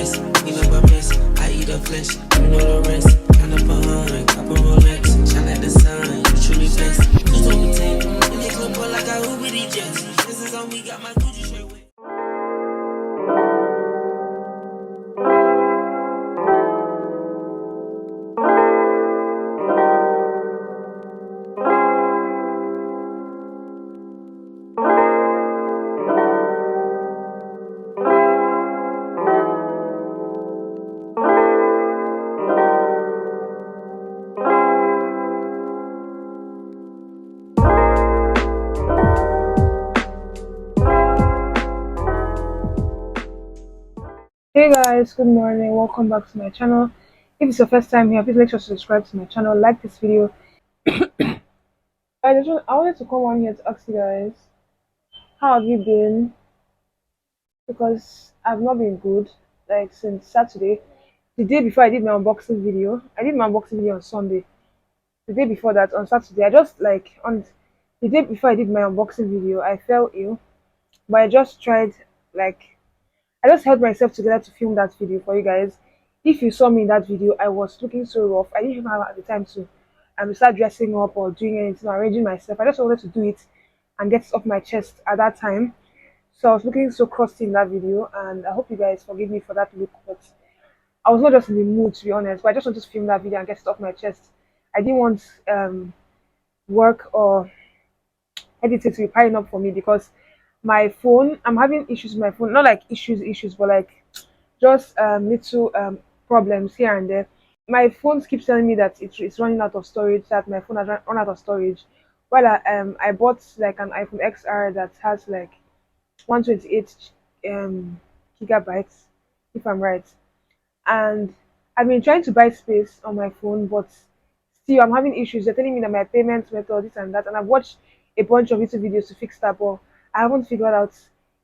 rest, clean up a mess. I eat the flesh, you know the rest. Kind of behind, couple Rolex, shine like the sun, you truly blessed. Just on the tape, in the club, but like I hoop with these jets. This is on me, got my Gucci shirt with. Hey guys, good morning. Welcome back to my channel. If it's your first time here, please make sure to subscribe to my channel, like this video. I wanted to come on here to ask you guys, how have you been? Because I've not been good, like since Saturday. The day before I did my unboxing video. I did my unboxing video on Sunday. The day before that, on Saturday, on the day before I did my unboxing video, I fell ill. But I just tried, like, I just held myself together to film that video for you guys. If you saw me in that video, I was looking so rough. I didn't even have the time to start dressing up or doing anything, or arranging myself. I just wanted to do it and get it off my chest at that time. So I was looking so crusty in that video, and I hope you guys forgive me for that look. But I was not just in the mood, to be honest. But I just wanted to film that video and get it off my chest. I didn't want work or editing to be piling up for me, because my phone, I'm having issues with my phone. Not like issues, but like just little problems here and there. My phone keeps telling me that it's running out of storage, that my phone has run out of storage. Well, I bought like an iPhone XR that has like 128 gigabytes, if I'm right. And I've been trying to buy space on my phone, but still I'm having issues. They're telling me that my payment method, this and that, and I've watched a bunch of YouTube videos to fix that, but I haven't figured out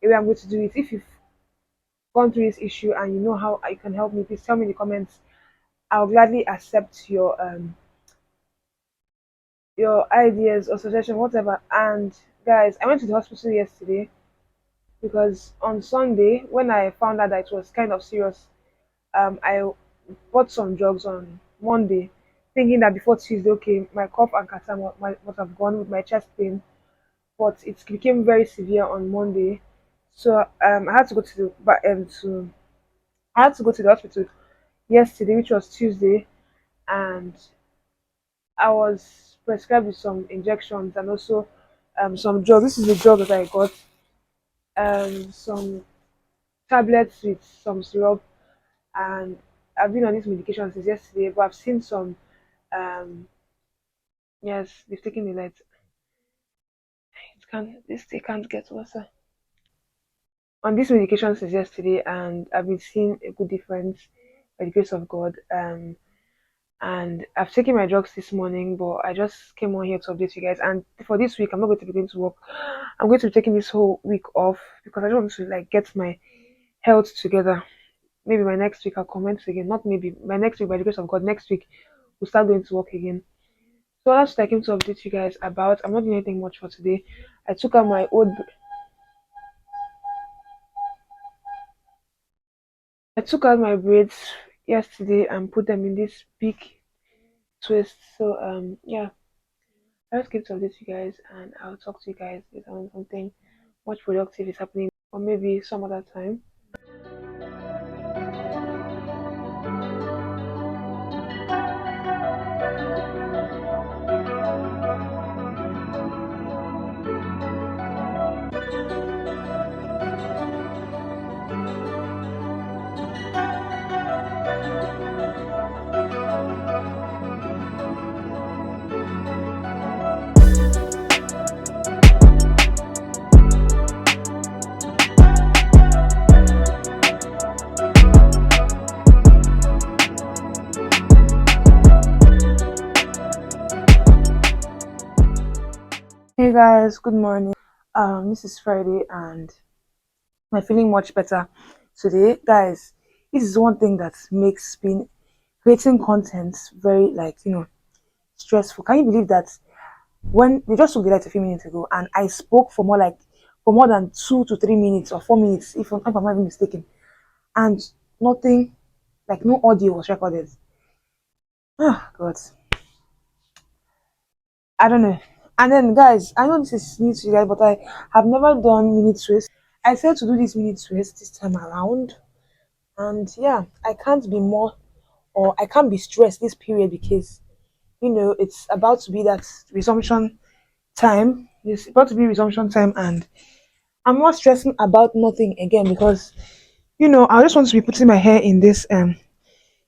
a way I'm going to do it. If you've gone through this issue and you know how you can help me, please tell me in the comments. I'll gladly accept your ideas or suggestion, whatever. And guys, I went to the hospital yesterday because on Sunday, when I found out that it was kind of serious, I bought some drugs on Monday, thinking that before Tuesday, okay, my cough and catarrh must have gone with my chest pain, but it became very severe on Monday. So I had to go to the I had to go to the hospital yesterday, which was Tuesday, and I was prescribed with some injections and also some drugs. This is the drug that I got, some tablets with some syrup, and I've been on this medication since yesterday. But I've seen some, yes, they've taken the light. This thing can't get worse. On this medication since yesterday, and I've been seeing a good difference by the grace of God. And I've taken my drugs this morning, but I just came on here to update you guys. And for this week, I'm not going to be going to work. I'm going to be taking this whole week off because I don't want to like get my health together. Maybe my next week I'll comment again. Not maybe my next week, by the grace of God, next week we'll start going to work again. So that's what I came to update you guys about. I'm not doing anything much for today. I took out my old I took out my braids yesterday and put them in this big twist. So yeah, I just came to update you guys, and I'll talk to you guys later when something much productive is happening, or maybe some other time. Hey guys, good morning. This is Friday, and I'm feeling much better today, guys. This is one thing that makes being creating content very, like, stressful. Can you believe that when they just took the light a few minutes ago and I spoke for more than 2 to 3 minutes or 4 minutes, if I'm not even mistaken, and Nothing, like no audio was recorded. Ah, God, I don't know. And then, guys, I know this is new to you guys, but I have never done minute race. I said to do this minute race this time around, and yeah, I can't be more, or I can't be stressed this period because it's about to be that resumption time. It's about to be resumption time, and I'm not stressing about nothing again because I just want to be putting my hair in this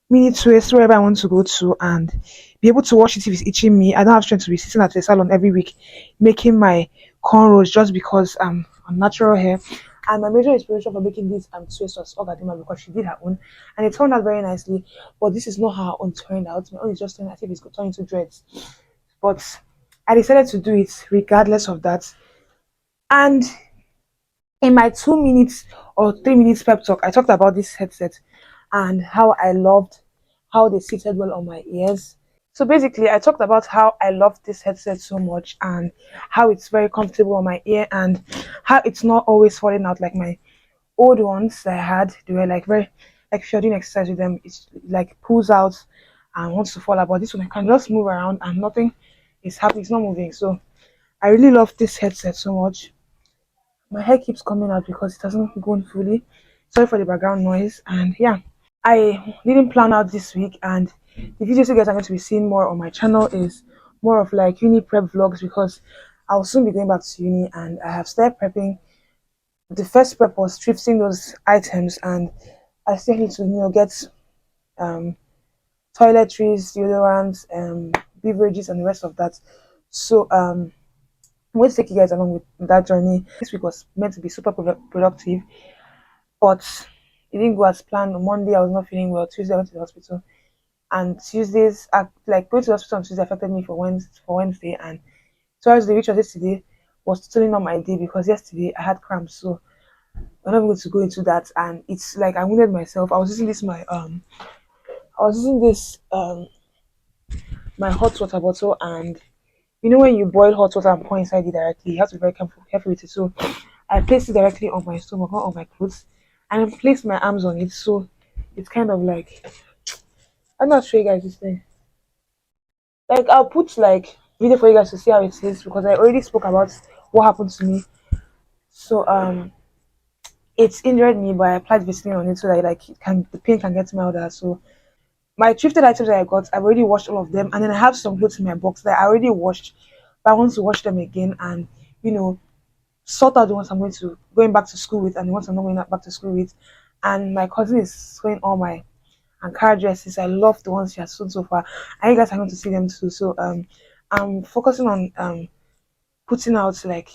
mini twist wherever I want to go to and be able to wash it if it's itching me. I don't have strength to be sitting at the salon every week making my cornrows just because I'm natural hair. And my major inspiration for making this twist was Ogadima because she did her own and it turned out very nicely. But this is not how her own turned out. My own is just turned as if it's turned into dreads. But I decided to do it regardless of that. And in my 2 minutes or 3 minutes pep talk, I talked about this headset and how I loved how they seated well on my ears. So basically, I talked about how I love this headset so much and how it's very comfortable on my ear and how it's not always falling out like my old ones that I had. They were like very, like if you're doing exercise with them, it's like pulls out and wants to fall out. But this one, I can just move around and nothing is happening. It's not moving. So I really love this headset so much. My hair keeps coming out because it hasn't gone fully. Sorry for the background noise. And yeah, I didn't plan out this week. And the videos you guys are going to be seeing more on my channel is more of like uni prep vlogs because I'll soon be going back to uni and I have started prepping. The first prep was thrifting those items, and I still need to get um toiletries, deodorants, beverages, and the rest of that. So I'm going to take you guys along with that journey. This week was meant to be super productive, but it didn't go as planned. On Monday, I was not feeling well. Tuesday, I went to the hospital, and Tuesdays, like going to the hospital on Tuesday affected me for Wednesday, and Thursday, which was yesterday, was totally not my day because yesterday I had cramps. So I'm not going to go into that, and it's like I wounded myself. I was using this my hot water bottle, and when you boil hot water and pour inside it directly, you have to be very careful with it. So I placed it directly on my stomach, not on my clothes, and I placed my arms on it. So it's kind of like I'm not sure you guys this thing. Like I'll put like video for you guys to see how it is because I already spoke about what happened to me. So it's injured me, but I applied Vaseline on it so that the pain can get milder. So my thrifted items that I got, I've already washed all of them, and then I have some clothes in my box that I already washed, but I want to wash them again and you know sort out the ones I'm going back to school with and the ones I'm not going back to school with. And my cousin is sewing all my Ankara dresses. I love the ones she has sewn so far. And you guys are going to see them too. So I'm focusing on putting out like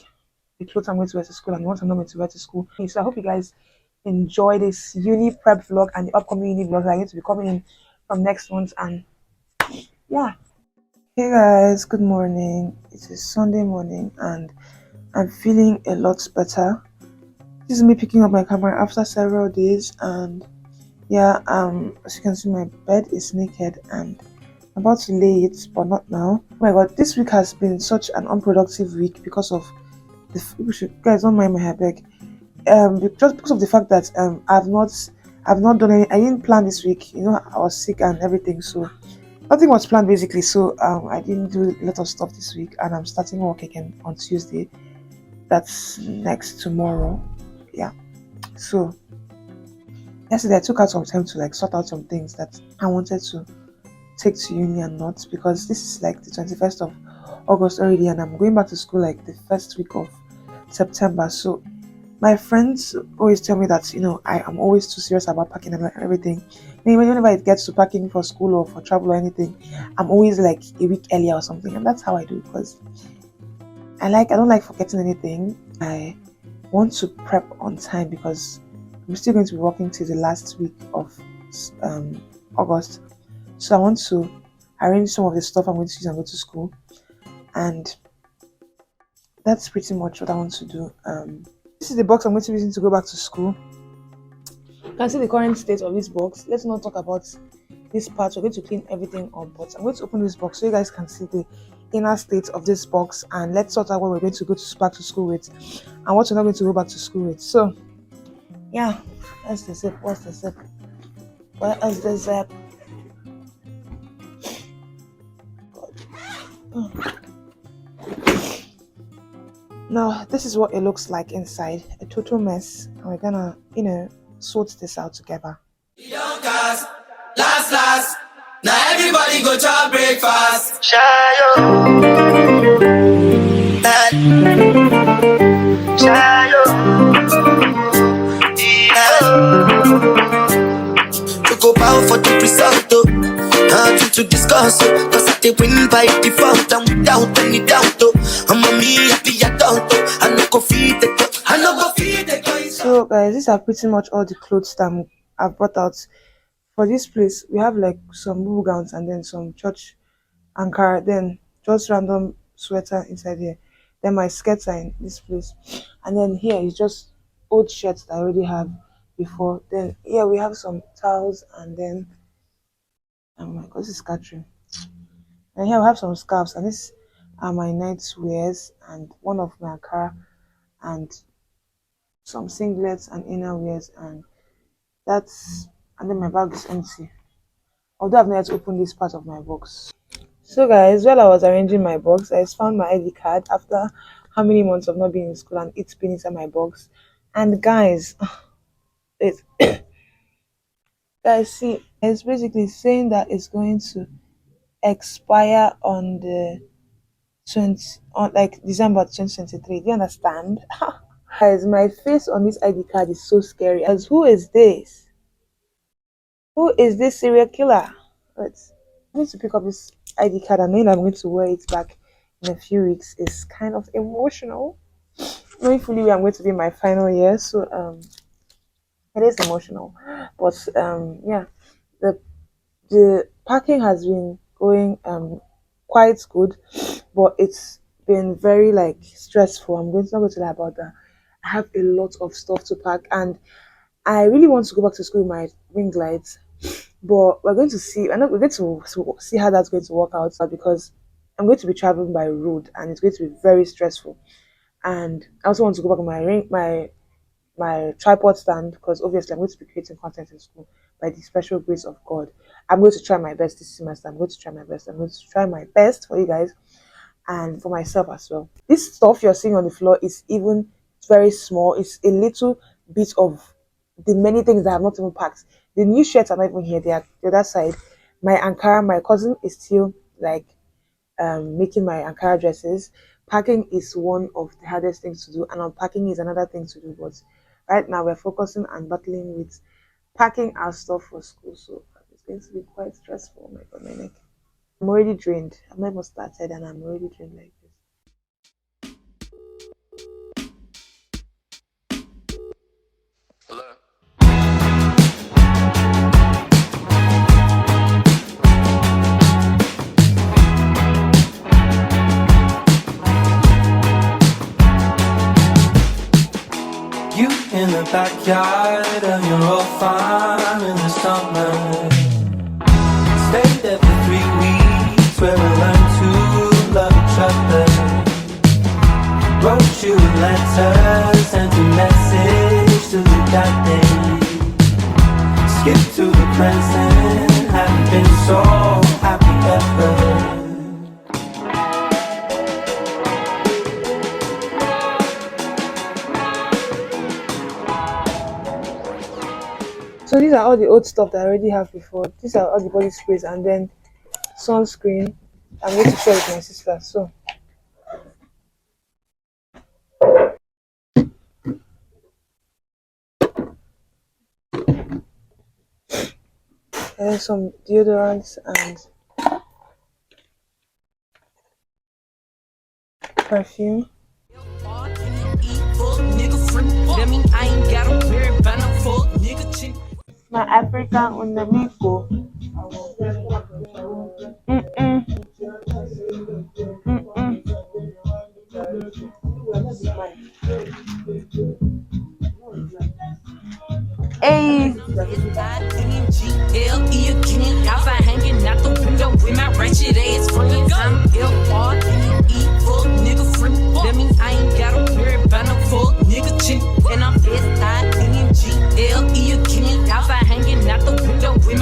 the clothes I'm going to wear to school and the ones I'm not going to wear to school. So I hope you guys enjoy this uni prep vlog and the upcoming uni vlogs that are going to be coming in from next month. And yeah. Hey guys, good morning. It is Sunday morning and I'm feeling a lot better. This is me picking up my camera after several days, and yeah, as you can see, my bed is naked and I'm about to lay it, but not now. Oh my god, this week has been such an unproductive week because of guys, don't mind my hair bag. Just because of the fact that I've not done any. I didn't plan this week. I was sick and everything, so nothing was planned basically. So I didn't do a lot of stuff this week, and I'm starting work again on Tuesday. That's next tomorrow. Yeah. So yesterday I took out some time to sort out some things that I wanted to take to uni and not, because this is like the 21st of August already and I'm going back to school like the first week of September. So my friends always tell me that I am always too serious about packing and everything. Whenever it gets to packing for school or for travel or anything, I'm always like a week earlier or something, and that's how I do because I don't like forgetting anything. I want to prep on time because I'm still going to be working till the last week of August. So I want to arrange some of the stuff I'm going to use and go to school. And that's pretty much what I want to do. This is the box I'm going to be using to go back to school. You can see the current state of this box. Let's not talk about this part. We're going to clean everything up, but I'm going to open this box so you guys can see the inner state of this box, and let's sort out what we're going to go back to school with and what we're not going to go back to school with. So yeah, that's the zip. What's the zip? Where is the zip? Now, this is what it looks like inside. A total mess. And we're gonna, sort this out together. Last. Now everybody go to breakfast. To go bow for the result, nothing to discuss, cause I did win by default and without any doubt, I'm a me happy adult, I no go feed the dog, I no go feed the guy. So guys, these are pretty much all the clothes that I've brought out. For this place, we have like some boo gowns and then some church ankara, then just random sweater inside here. Then my skirts are in this place. And then here is just old shirts that I already have before. Then here we have some towels and then oh my god, this is scattering. And here we have some scarves and this are my night wears and one of my ankara and some singlets and inner wears and that's and then my bag is empty. Although I've not yet opened this part of my box. So guys, while I was arranging my box, I found my ID card after how many months of not being in school and it's been inside my box. And guys, it guys see, it's basically saying that it's going to expire on the 20 on like December 2023. Do you understand? Guys, my face on this ID card is so scary. As who is this? Who is this serial killer? I need to pick up this ID card and knowing I'm going to wear it back in a few weeks is kind of emotional. Knowing fully where I'm going to be in my final year, so it is emotional. But yeah, the packing has been going quite good, but it's been very like stressful. Not going to lie about that. I have a lot of stuff to pack and I really want to go back to school with my ring lights, but we're going to see. We're going to see how that's going to work out because I'm going to be traveling by road and it's going to be very stressful. And I also want to go back on my tripod stand because obviously I'm going to be creating content in school by the special grace of God. I'm going to try my best this semester. I'm going to try my best. I'm going to try my best for you guys and for myself as well. This stuff you're seeing on the floor is even very small. It's a little bit of the many things that I have not even packed. The new shirts are not even here. They are the other side. My ankara, my cousin is still like making my ankara dresses. Packing is one of the hardest things to do, and unpacking is another thing to do. But right now we're focusing on battling with packing our stuff for school. So it's going to be quite stressful. Oh my god, my neck. I'm already drained. I've not even started, and I'm already drained like this. You in the backyard of your old farm in the summer. Stayed there for 3 weeks where we learned to love each other. Wrote you letters, sent a message to the that day. Skip to the present, haven't been so happy ever. So these are all the old stuff that I already have before. These are all the body sprays and then sunscreen. I'm going to share with my sister. So and some deodorants and perfume. My African Unamigo. Hey. INGLE again, outside hanging out the window with my ratchet ass friends. I'm LRE, full nigga free. That mean I ain't gotta worry about no full nigga cheap. And I'm SINGLE again, outside hanging out the window with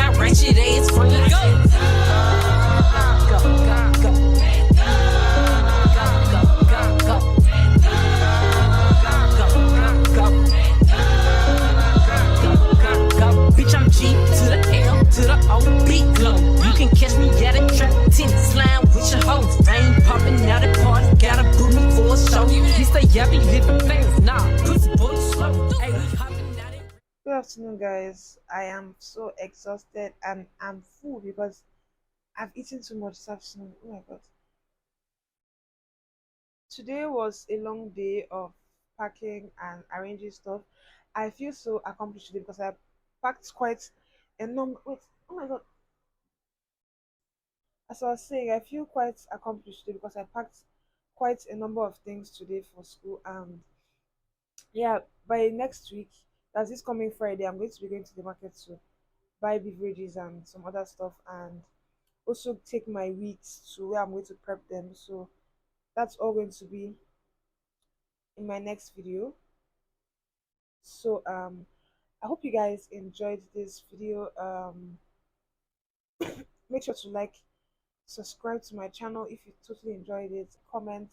on beat glow. You can catch me at a trap, tennis slime with your hoes. Rain popping out at party, gotta boot me for a show. He say, yeah, be living fast, nah, pussy boy slow. Hey, we hopping out at. Good afternoon, guys. I am so exhausted and I'm full because I've eaten too much this afternoon. Oh my god. Today was a long day of packing and arranging stuff. I feel so accomplished today because I packed quite a number. Wait, oh my god. As I was saying, I feel quite accomplished today because I packed quite a number of things today for school. And yeah, by next week, that's this coming Friday, I'm going to be going to the market to buy beverages and some other stuff, and also take my weeks to where I'm going to prep them. So that's all going to be in my next video. So I hope you guys enjoyed this video. Make sure to like, subscribe to my channel if you totally enjoyed it. Comment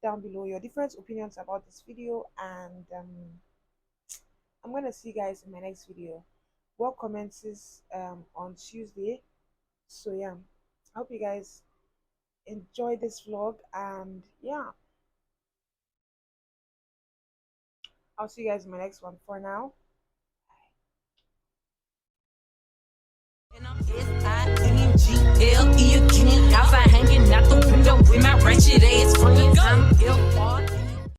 down below your different opinions about this video, and I'm gonna see you guys in my next video. What commences on Tuesday. So yeah, I hope you guys enjoy this vlog, and yeah, I'll see you guys in my next one. For now, And I'm SINGLE again, outside hanging out the window with my ratchet ass friends. I'm ill.